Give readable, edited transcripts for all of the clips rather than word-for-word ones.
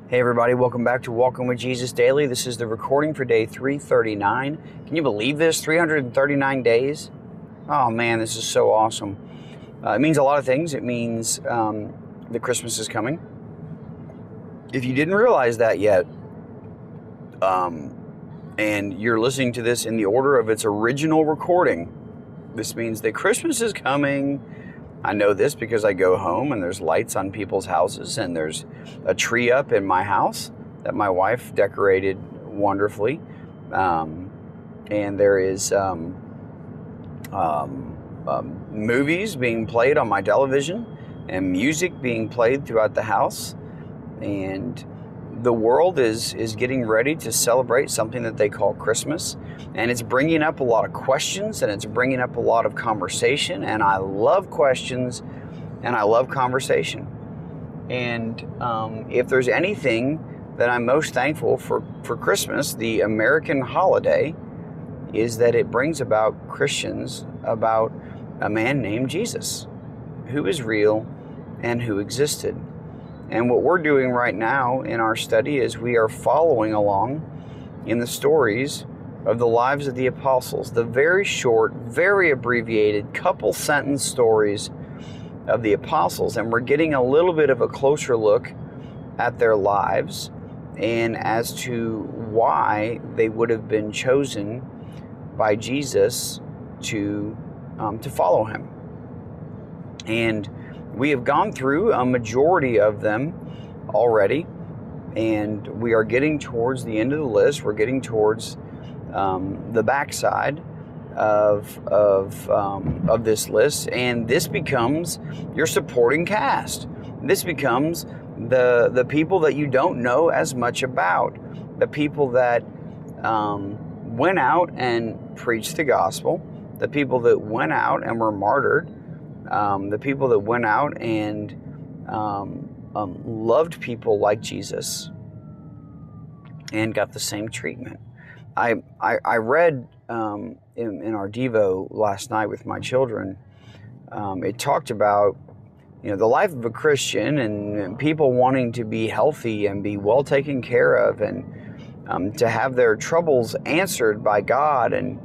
Hey everybody, welcome back to Walking with Jesus Daily. This is the recording for day 339. Can you believe this? 339 days? Oh man, this is so awesome. It means a lot of things. It means that Christmas is coming. If you didn't realize that yet, and you're listening to this in the order of its original recording, this means that Christmas is coming. I know this because I go home and there's lights on people's houses, and there's a tree up in my house that my wife decorated wonderfully. And there is movies being played on my television and music being played throughout the house. And the world is getting ready to celebrate something that they call Christmas. And it's bringing up a lot of questions, and it's bringing up a lot of conversation. And I love questions, and I love conversation. And if there's anything that I'm most thankful for Christmas, the American holiday, is that it brings about Christians about a man named Jesus, who is real and who existed. And what we're doing right now in our study is we are following along in the stories of the lives of the apostles, the very short, very abbreviated, couple sentence stories of the apostles. And we're getting a little bit of a closer look at their lives and as to why they would have been chosen by Jesus to follow him. And we have gone through a majority of them already, and we are getting towards the end of the list. We're getting towards the backside of this list, and this becomes your supporting cast. This becomes the people that you don't know as much about, the people that went out and preached the gospel, the people that went out and were martyred, the people that went out and loved people like Jesus and got the same treatment. I read in our Devo last night with my children, it talked about the life of a Christian and people wanting to be healthy and be well taken care of, and to have their troubles answered by God, and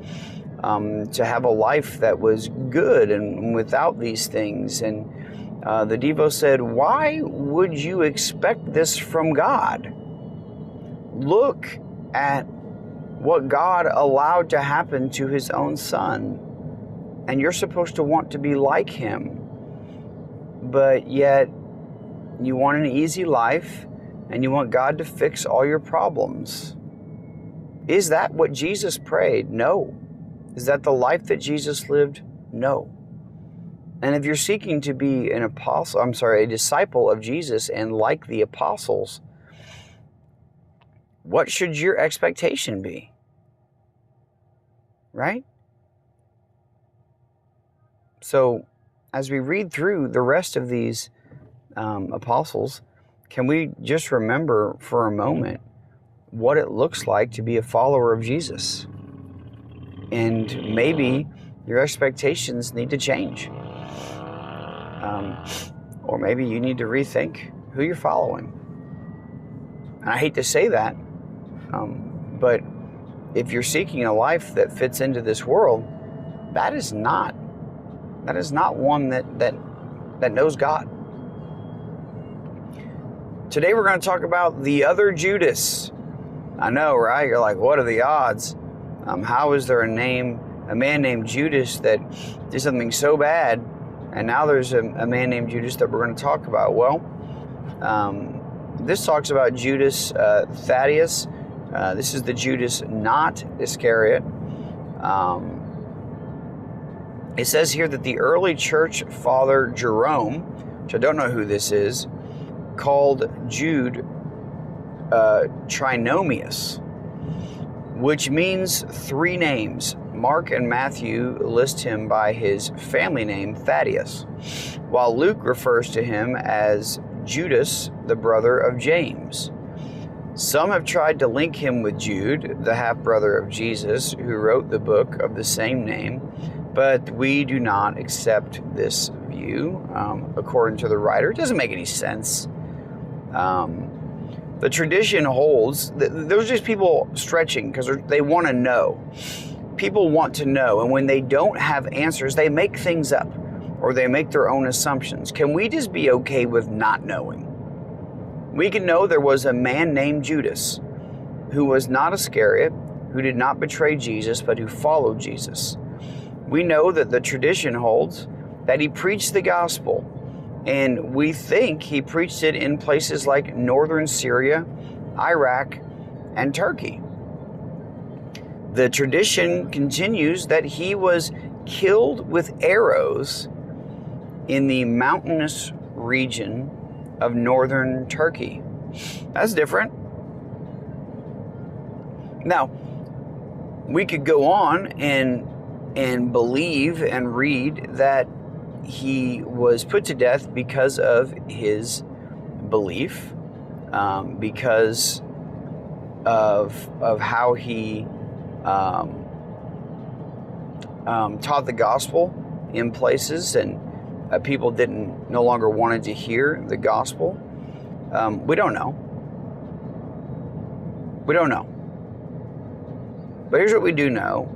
to have a life that was good and without these things. And the Devo said, why would you expect this from God? Look at what God allowed to happen to his own son, and you're supposed to want to be like him, but yet you want an easy life and you want God to fix all your problems. Is that what Jesus prayed? No. Is that the life that Jesus lived? No. And if you're seeking to be a disciple of Jesus and like the apostles, what should your expectation be? Right? So, as we read through the rest of these apostles, can we just remember for a moment what it looks like to be a follower of Jesus? And maybe your expectations need to change. Or maybe you need to rethink who you're following. And I hate to say that, but if you're seeking a life that fits into this world, that is not one that knows God. Today we're going to talk about the other Judas. I know, right? You're like, what are the odds? How is there a man named Judas that did something so bad, and now there's a man named Judas that we're going to talk about? Well, this talks about Judas Thaddeus. This is the Judas not Iscariot. It says here that the early church father Jerome, which I don't know who this is, called Jude Trinomius, which means three names. Mark and Matthew list him by his family name, Thaddeus, while Luke refers to him as Judas, the brother of James. Some have tried to link him with Jude, the half-brother of Jesus, who wrote the book of the same name, but we do not accept this view, according to the writer. It doesn't make any sense. The tradition holds that those are just people stretching because they want to know. People want to know, and when they don't have answers, they make things up or they make their own assumptions. Can we just be okay with not knowing? We can know there was a man named Judas who was not Iscariot, who did not betray Jesus, but who followed Jesus. We know that the tradition holds that he preached the gospel, and we think he preached it in places like northern Syria, Iraq, and Turkey. The tradition continues that he was killed with arrows in the mountainous region of northern Turkey. That's different. Now, we could go on and believe and read that he was put to death because of his belief, because of how he taught the gospel in places, and people no longer wanted to hear the gospel. We don't know. We don't know. But here's what we do know,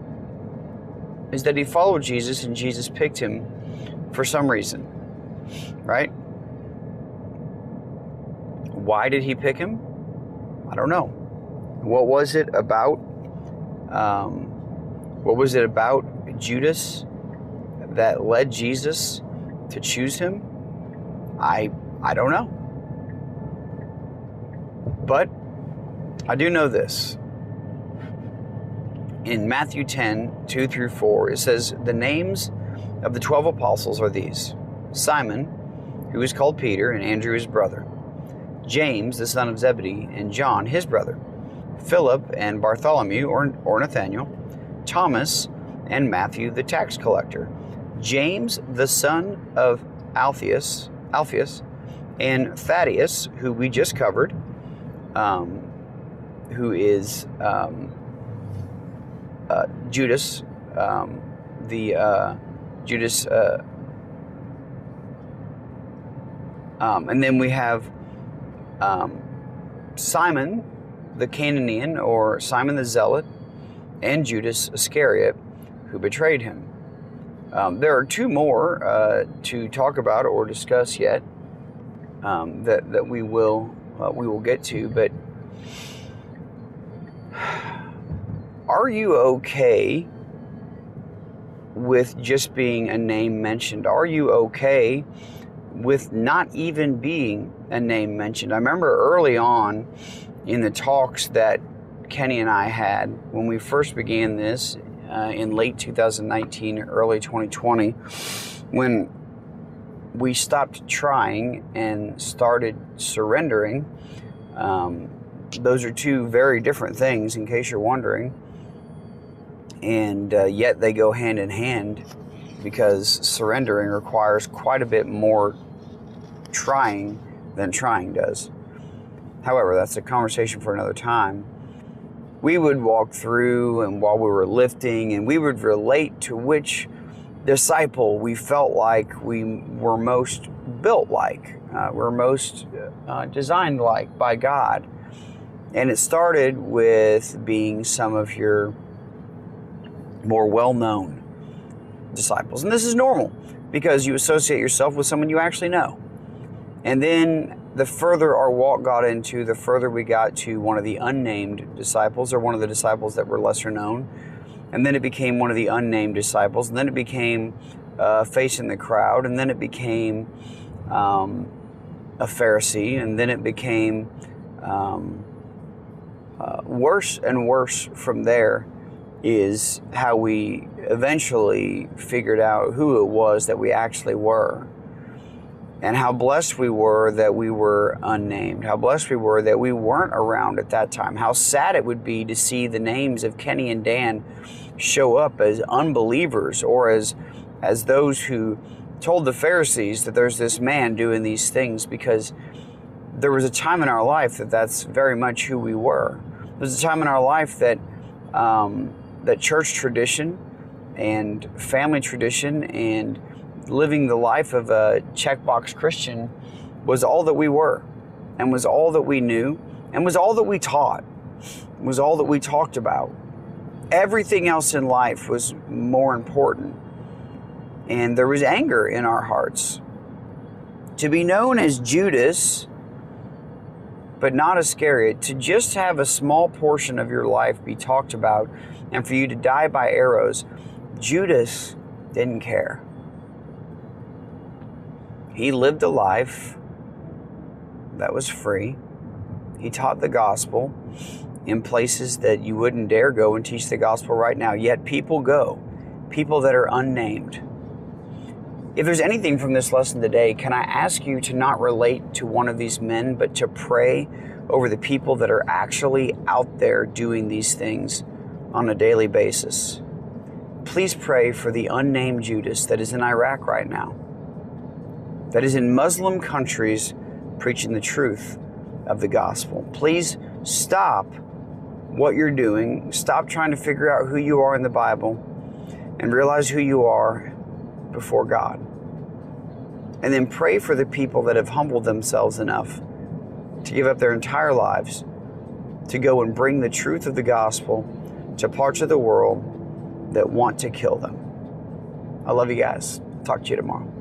is that he followed Jesus and Jesus picked him for some reason, right? Why did he pick him? I don't know. What was it about Judas that led Jesus to choose him? I don't know. But I do know this. In Matthew 10, 2 through 4, it says, the names of the 12 apostles are these: Simon, who is called Peter, and Andrew his brother, James, the son of Zebedee, and John, his brother, Philip and Bartholomew, or Nathanael, Thomas and Matthew, the tax collector, James, the son of Alphaeus, and Thaddeus, who we just covered, who is Judas, Judas, and then we have Simon the Canaanian, or Simon the Zealot, and Judas Iscariot, who betrayed him. There are two more to talk about or discuss yet that we will get to. But are you okay with just being a name mentioned? Are you okay with not even being a name mentioned? I remember early on in the talks that Kenny and I had when we first began this in late 2019, early 2020, when we stopped trying and started surrendering. Those are two very different things, in case you're wondering. And yet they go hand in hand, because surrendering requires quite a bit more trying than trying does. However, that's a conversation for another time. We would walk through, and while we were lifting, and we would relate to which disciple we felt like we were most built like, were most designed like by God. And it started with being some of your more well-known disciples. And this is normal, because you associate yourself with someone you actually know. And then the further our walk got into, the further we got to one of the unnamed disciples, or one of the disciples that were lesser known. And then it became one of the unnamed disciples. And then it became a face in the crowd. And then it became a Pharisee. And then it became worse and worse from there, is how we eventually figured out who it was that we actually were. And how blessed we were that we were unnamed. How blessed we were that we weren't around at that time. How sad it would be to see the names of Kenny and Dan show up as unbelievers, or as those who told the Pharisees that there's this man doing these things, because there was a time in our life that's very much who we were. There's a time in our life that that church tradition and family tradition and living the life of a checkbox Christian was all that we were, and was all that we knew, and was all that we taught, was all that we talked about. Everything else in life was more important. And there was anger in our hearts. To be known as Judas, but not Iscariot, to just have a small portion of your life be talked about and for you to die by arrows, Judas didn't care. He lived a life that was free. He taught the gospel in places that you wouldn't dare go and teach the gospel right now. Yet people go, people that are unnamed. If there's anything from this lesson today, can I ask you to not relate to one of these men, but to pray over the people that are actually out there doing these things on a daily basis? Please pray for the unnamed Judas that is in Iraq right now, that is in Muslim countries preaching the truth of the gospel. Please stop what you're doing. Stop trying to figure out who you are in the Bible and realize who you are before God. And then pray for the people that have humbled themselves enough to give up their entire lives to go and bring the truth of the gospel to parts of the world that want to kill them. I love you guys. Talk to you tomorrow.